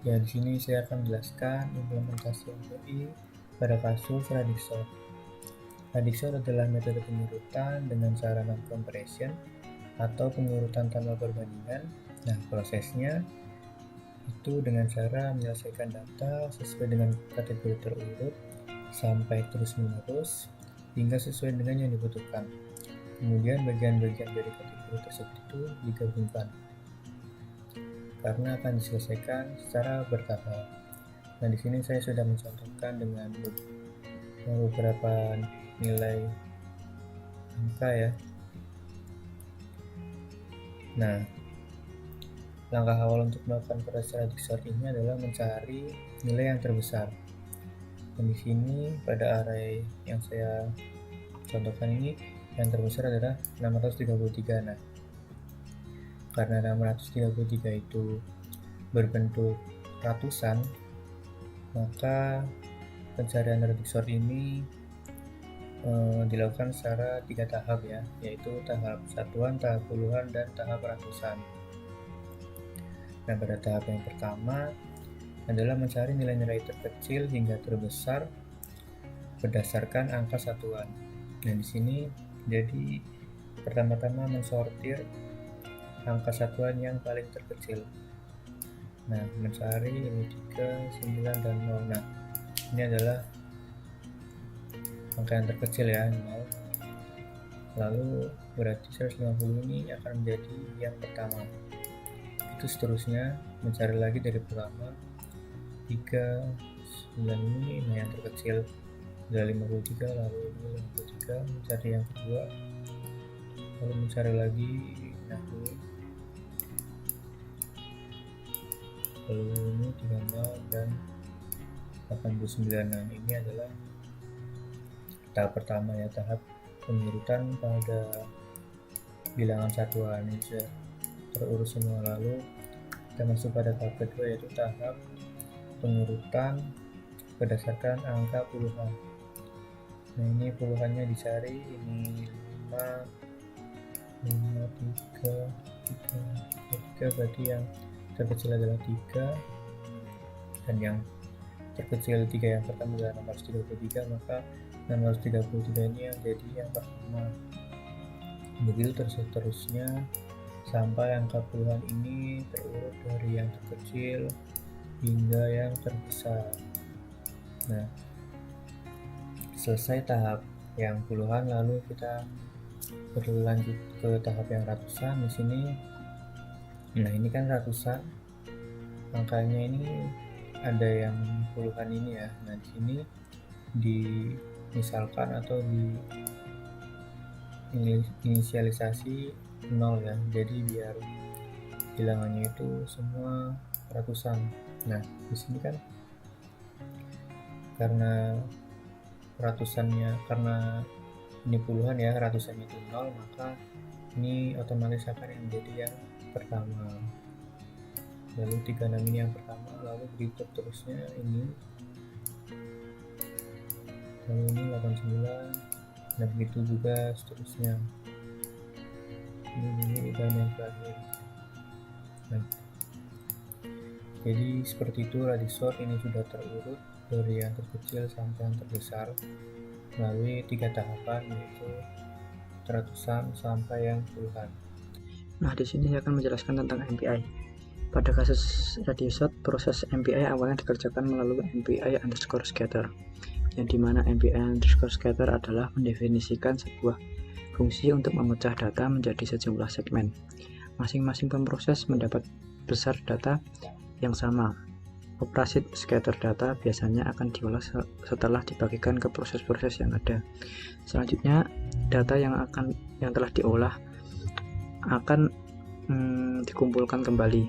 Ya, di sini saya akan menjelaskan implementasi MPI pada kasus radix sort. Radix sort adalah metode pengurutan dengan cara non-comparison atau pengurutan tanpa perbandingan. Nah, prosesnya itu dengan cara menyelesaikan data sesuai dengan kategori terurut sampai terus-menerus hingga sesuai dengan yang dibutuhkan. Kemudian bagian-bagian dari kategori tersebut itu digabungkan karena akan diselesaikan secara bertahap. Nah, di sini saya sudah mencontohkan dengan beberapa nilai angka ya. Nah, langkah awal untuk melakukan proses radix sort ini adalah mencari nilai yang terbesar. Dan di sini pada array yang saya contohkan ini yang terbesar adalah 633. Nah, karena 633 itu berbentuk ratusan, maka pencarian radix sort ini dilakukan secara 3 tahap ya, yaitu tahap satuan, tahap puluhan, dan tahap ratusan. Nah, pada tahap yang pertama adalah mencari nilai-nilai terkecil hingga terbesar berdasarkan angka satuan. Nah, di sini jadi pertama-tama mensortir angka satuan yang paling terkecil. Nah, mencari ini 3, 9, dan 0. Nah, ini adalah angka yang terkecil ya, 0. Lalu berarti 150 ini akan menjadi yang pertama. Itu seterusnya mencari lagi dari pertama 3, 9 ini, nah yang terkecil ada 53, lalu ini 53, mencari yang kedua, lalu mencari lagi, nah ini, lalu ini 36 dan 89. Nah, ini adalah tahap pertama ya, tahap pengurutan pada bilangan satuan. Ini sudah terurus semua. Lalu kita masuk pada tahap kedua, yaitu tahap pengurutan berdasarkan angka puluhan. Nah, ini puluhannya dicari, ini 5, 5, 3, berarti yang terkecil adalah 3, dan yang terkecil 3 yang pertama adalah 633, maka 633 ini yang jadi yang pertama. Begitu terus-terusnya sampai angka puluhan ini terurut dari yang terkecil hingga yang terbesar. Nah, selesai tahap yang puluhan, lalu kita berlanjut ke tahap yang ratusan. Di sini, nah ini kan ratusan, angkanya ini ada yang puluhan ini ya. Nah, di sini dimisalkan atau di inisialisasi 0 ya, jadi biar bilangannya itu semua ratusan. Nah, di sini kan karena ratusannya, karena ini puluhan ya, ratusannya itu 0, maka ini otomatis akan yang menjadi yang pertama. Lalu 36 ini yang pertama, lalu begitu terusnya ini, lalu ini 89, dan begitu juga seterusnya. Ini dan yang terakhir. Nah, jadi seperti itu radix sort ini sudah terurut dari yang terkecil sampai yang terbesar melalui 3 tahapan, yaitu ratusan sampai yang puluhan. Nah, di sini saya akan menjelaskan tentang MPI. Pada kasus radix sort, proses MPI awalnya dikerjakan melalui MPI underscore scatter, yang dimana MPI underscore scatter adalah mendefinisikan sebuah fungsi untuk memecah data menjadi sejumlah segmen. Masing-masing pemproses mendapat besar data yang sama. Operasi scatter data biasanya akan diolah setelah dibagikan ke proses-proses yang ada. Selanjutnya, data yang telah diolah akan dikumpulkan kembali.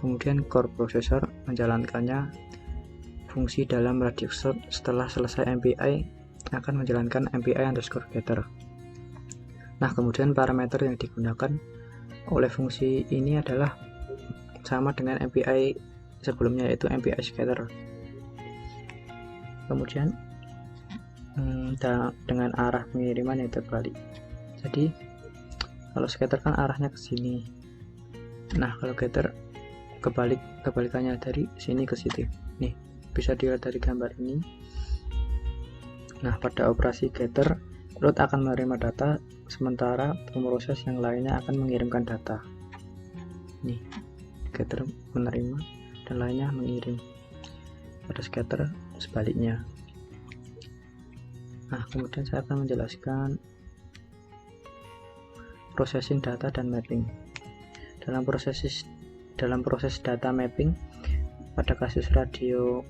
Kemudian core processor menjalankannya. Fungsi dalam radix sort setelah selesai MPI akan menjalankan MPI underscore getter. Nah, kemudian parameter yang digunakan oleh fungsi ini adalah sama dengan MPI sebelumnya, yaitu MPI scatter. Kemudian dengan arah pengiriman yang terbalik. Jadi kalau scatter kan arahnya ke sini. Nah, kalau getter kebalikannya dari sini ke situ. Nih, bisa dilihat dari gambar ini. Nah, pada operasi gather, root akan menerima data, sementara pemroses yang lainnya akan mengirimkan data. Nih, gather menerima dan lainnya mengirim. Pada scatter sebaliknya. Nah, kemudian saya akan menjelaskan processing data dan mapping. Dalam proses data mapping, pada kasus radio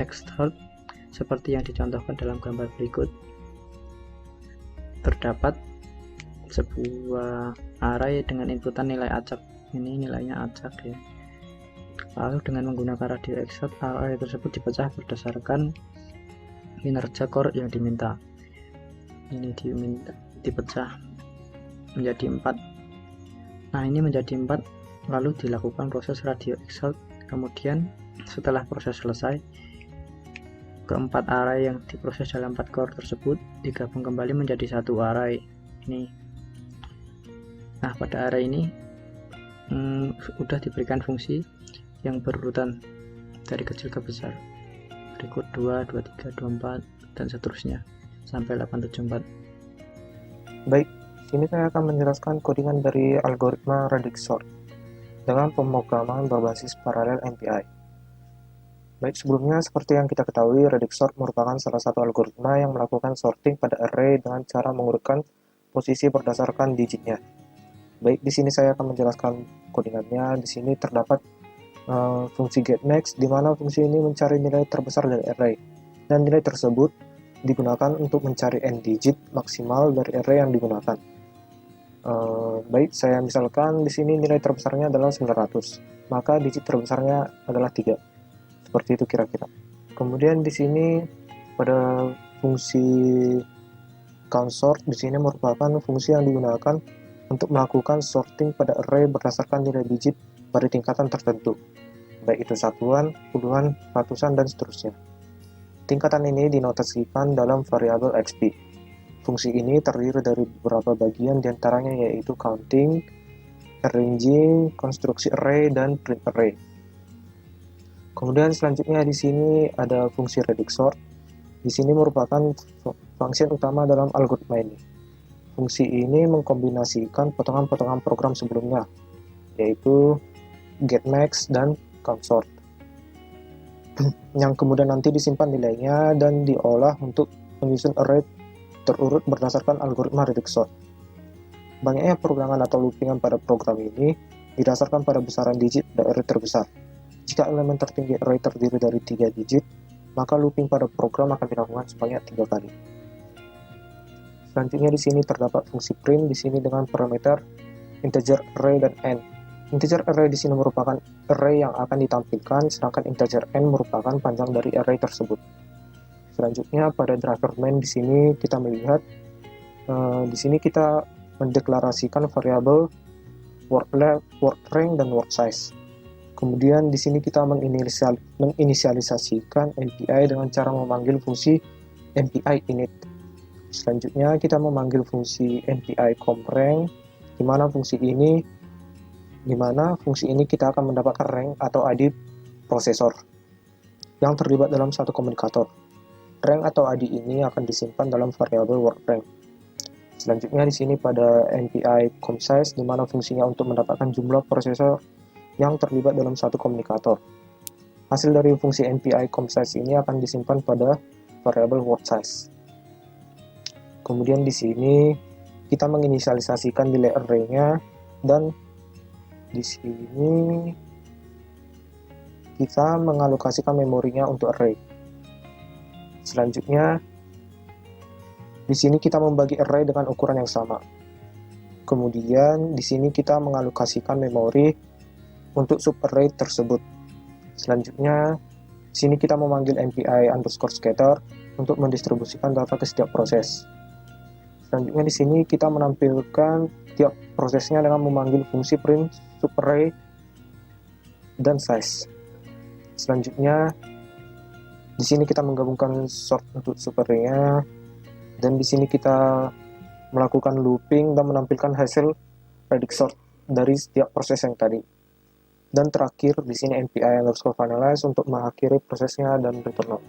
extort seperti yang dicontohkan dalam gambar berikut, terdapat sebuah array dengan inputan nilai acak. Ini nilainya acak ya. Lalu dengan menggunakan radio extort, array tersebut dipecah berdasarkan kinerja core yang diminta. Ini dipecah menjadi 4. Nah, ini menjadi 4, lalu dilakukan proses radio extort. Kemudian setelah proses selesai, keempat array yang diproses dalam 4 core tersebut digabung kembali menjadi satu array ini. Nah, pada array ini sudah diberikan fungsi yang berurutan dari kecil ke besar, berikut 2, 23, 24 dan seterusnya sampai 874. Baik, sini saya akan menjelaskan codingan dari algoritma radix sort dengan pemrograman berbasis paralel MPI. Baik, sebelumnya seperti yang kita ketahui, radix sort merupakan salah satu algoritma yang melakukan sorting pada array dengan cara mengurutkan posisi berdasarkan digitnya. Baik, di sini saya akan menjelaskan codingannya. Di sini terdapat fungsi getMax, di mana fungsi ini mencari nilai terbesar dari array, dan nilai tersebut digunakan untuk mencari n digit maksimal dari array yang digunakan. Baik, saya misalkan di sini nilai terbesarnya adalah 900, maka digit terbesarnya adalah 3. Seperti itu kira-kira. Kemudian di sini pada fungsi count_sort, di sini merupakan fungsi yang digunakan untuk melakukan sorting pada array berdasarkan nilai digit pada tingkatan tertentu, baik itu satuan, puluhan, ratusan, dan seterusnya. Tingkatan ini dinotasikan dalam variabel XP. Fungsi ini terdiri dari beberapa bagian, diantaranya yaitu counting, arranging, konstruksi array, dan print array. Kemudian selanjutnya di sini ada fungsi radix sort. Di sini merupakan fungsi utama dalam algoritma ini. Fungsi ini mengkombinasikan potongan-potongan program sebelumnya, yaitu getMax dan count_sort, yang kemudian nanti disimpan nilainya dan diolah untuk menyusun array terurut berdasarkan algoritma radix sort. Banyaknya programan atau loopingan pada program ini didasarkan pada besaran digit pada array terbesar. Jika elemen tertinggi array terdiri dari 3 digit, maka looping pada program akan dilakukan sebanyak 3 kali. Selanjutnya di sini terdapat fungsi print, di sini dengan parameter integer array dan n. Integer array di sini merupakan array yang akan ditampilkan, sedangkan integer n merupakan panjang dari array tersebut. Selanjutnya pada driver main di sini kita melihat di sini kita mendeklarasikan variabel word rank dan word size. Kemudian di sini kita menginisialisasikan MPI dengan cara memanggil fungsi MPI init. Selanjutnya kita memanggil fungsi MPI comRank, di mana fungsi ini kita akan mendapatkan rank atau ID prosesor yang terlibat dalam satu komunikator. Rank atau ID ini akan disimpan dalam variabel word rank. Selanjutnya di sini pada MPI comSize, di mana fungsinya untuk mendapatkan jumlah prosesor yang terlibat dalam satu komunikator. Hasil dari fungsi MPI comSize ini akan disimpan pada variabel word size. Kemudian di sini kita menginisialisasikan nilai array-nya, dan di sini kita mengalokasikan memorinya untuk array. Selanjutnya di sini kita membagi array dengan ukuran yang sama. Kemudian di sini kita mengalokasikan memori untuk subarray tersebut. Selanjutnya di sini kita memanggil MPI_scatter untuk mendistribusikan data ke setiap proses. Selanjutnya di sini kita menampilkan tiap prosesnya dengan memanggil fungsi print, subarray, dan size. Selanjutnya di sini kita menggabungkan sort untuk subarray-nya, dan di sini kita melakukan looping dan menampilkan hasil radix sort dari setiap proses yang tadi. Dan terakhir, di sini MPI underscore finalize untuk mengakhiri prosesnya dan return.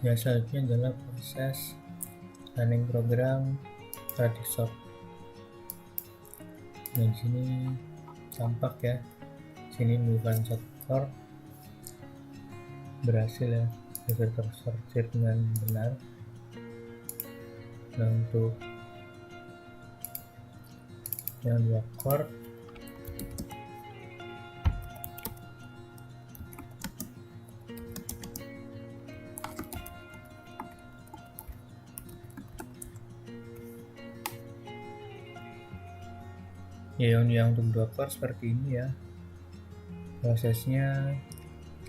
Ya, selanjutnya adalah proses running program Radixsort. Nah, di sini tampak ya, sini bukan shortcore berhasil ya, bisa tersortir dengan benar. Nah, untuk yang 2 core ya, yang untuk 2 core seperti ini ya, prosesnya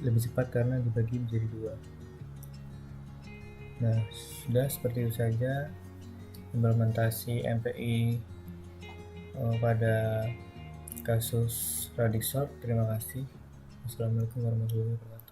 lebih cepat karena dibagi menjadi 2. Nah, sudah seperti itu saja implementasi MPI pada kasus Radixsort. Terima kasih. Assalamualaikum warahmatullahi wabarakatuh.